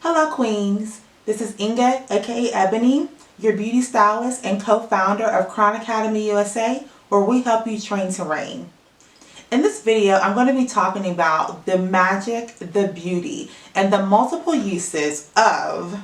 Hello Queens, this is Inga aka Ebony, your beauty stylist and co-founder of Crown Academy USA, where we help you train to reign. In this video, I'm going to be talking about the magic, the beauty, and the multiple uses of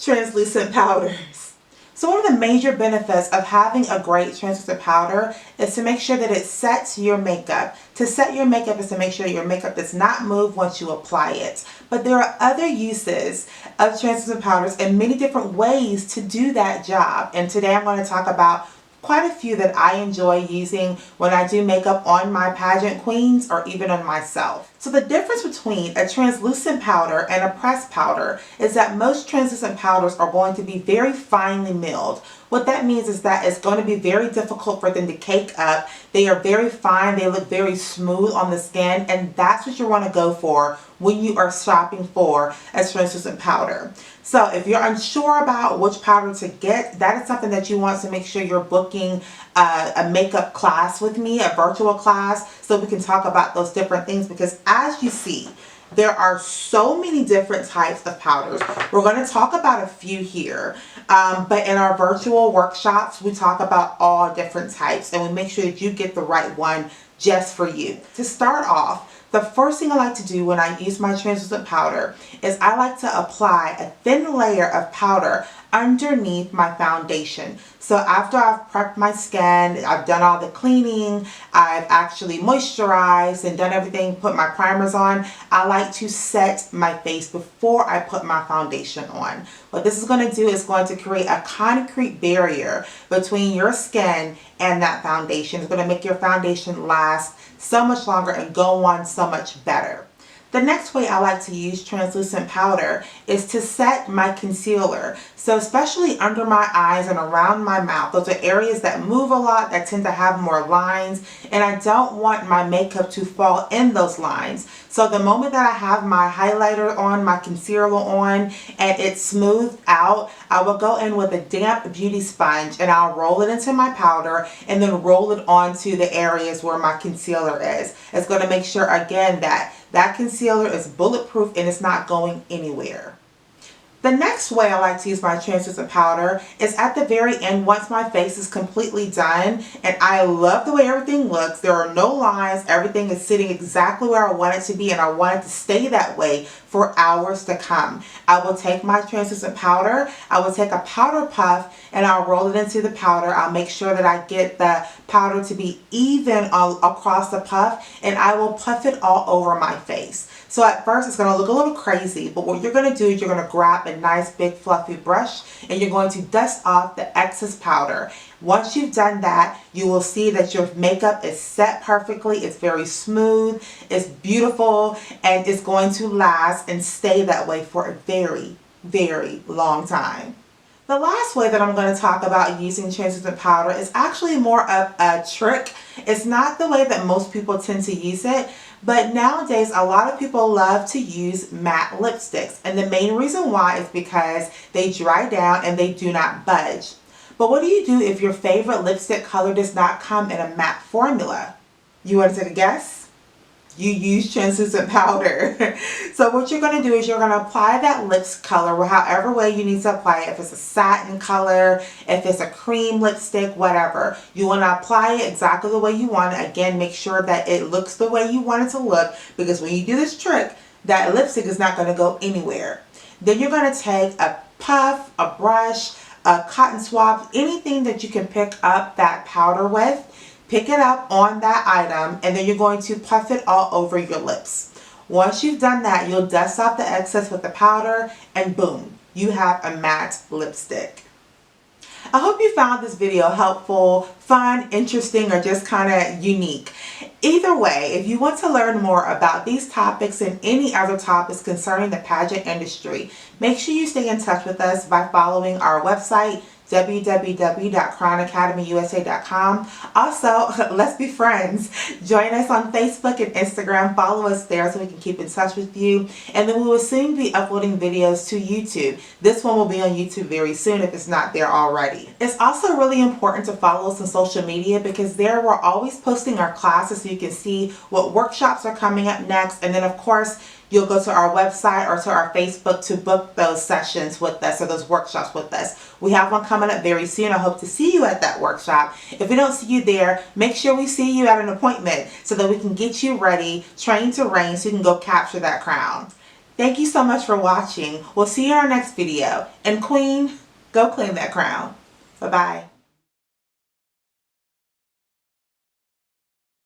translucent powders. So one of the major benefits of having a great translucent powder is to make sure that it sets your makeup. To set your makeup is to make sure your makeup does not move once you apply it. But there are other uses of translucent powders and many different ways to do that job. And today I'm going to talk about quite a few that I enjoy using when I do makeup on my pageant queens or even on myself. So the difference between a translucent powder and a pressed powder is that most translucent powders are going to be very finely milled. What that means is that it's going to be very difficult for them to cake up. They are very fine, they look very smooth on the skin, and that's what you want to go for when you are shopping for a translucent powder. So if you're unsure about which powder to get, that is something that you want to make sure you're booking a makeup class with me, a virtual class, so we can talk about those different things, because as you see, there are so many different types of powders. We're going to talk about a few here, but in our virtual workshops, we talk about all different types, and we make sure that you get the right one just for you. To start off, the first thing I like to do when I use my translucent powder is I like to apply a thin layer of powder underneath my foundation. So after I've prepped my skin, I've done all the cleaning, I've actually moisturized and done everything, put my primers on, I like to set my face before I put my foundation on. What this is going to do is going to create a concrete barrier between your skin and that foundation. It's going to make your foundation last so much longer and go on so much better. The next way I like to use translucent powder is to set my concealer. So especially under my eyes and around my mouth, those are areas that move a lot, that tend to have more lines, and I don't want my makeup to fall in those lines. So the moment that I have my highlighter on, my concealer on, and it's smoothed out, I will go in with a damp beauty sponge and I'll roll it into my powder and then roll it onto the areas where my concealer is. It's going to make sure again that that concealer is bulletproof and it's not going anywhere. The next way I like to use my translucent powder is at the very end once my face is completely done, and I love the way everything looks. There are no lines, everything is sitting exactly where I want it to be, and I want it to stay that way for hours to come. I will take my translucent powder, I will take a powder puff and I'll roll it into the powder. I'll make sure that I get the powder to be even across the puff, and I will puff it all over my face. So at first it's going to look a little crazy, but what you're going to do is you're going to grab a nice big fluffy brush and you're going to dust off the excess powder. Once you've done that, you will see that your makeup is set perfectly. It's very smooth, it's beautiful, and it's going to last and stay that way for a very, very long time. The last way that I'm going to talk about using translucent powder is actually more of a trick. It's not the way that most people tend to use it, but nowadays a lot of people love to use matte lipsticks, and the main reason why is because they dry down and they do not budge. But what do you do if your favorite lipstick color does not come in a matte formula? You want to take a guess? You use translucent powder. So what you're going to do is you're going to apply that lips color however way you need to apply it. If it's a satin color, if it's a cream lipstick, whatever. You want to apply it exactly the way you want it. Again, make sure that it looks the way you want it to look, because when you do this trick, that lipstick is not going to go anywhere. Then you're going to take a puff, a brush, a cotton swab, anything that you can pick up that powder with. Pick it up on that item, and then you're going to puff it all over your lips. Once you've done that, you'll dust off the excess with the powder, and boom, you have a matte lipstick. I hope you found this video helpful, fun, interesting, or just kind of unique. Either way, if you want to learn more about these topics and any other topics concerning the pageant industry, make sure you stay in touch with us by following our website, www.crownacademyusa.com. Also, let's be friends. Join us on Facebook and Instagram. Follow us there so we can keep in touch with you. And then we will soon be uploading videos to YouTube. This one will be on YouTube very soon if it's not there already. It's also really important to follow us on social media, because there we're always posting our classes so you can see what workshops are coming up next. And then of course, you'll go to our website or to our Facebook to book those sessions with us or those workshops with us. We have one coming up very soon. I hope to see you at that workshop. If we don't see you there, make sure we see you at an appointment so that we can get you ready, trained to reign, so you can go capture that crown. Thank you so much for watching. We'll see you in our next video. And Queen, go claim that crown. Bye-bye.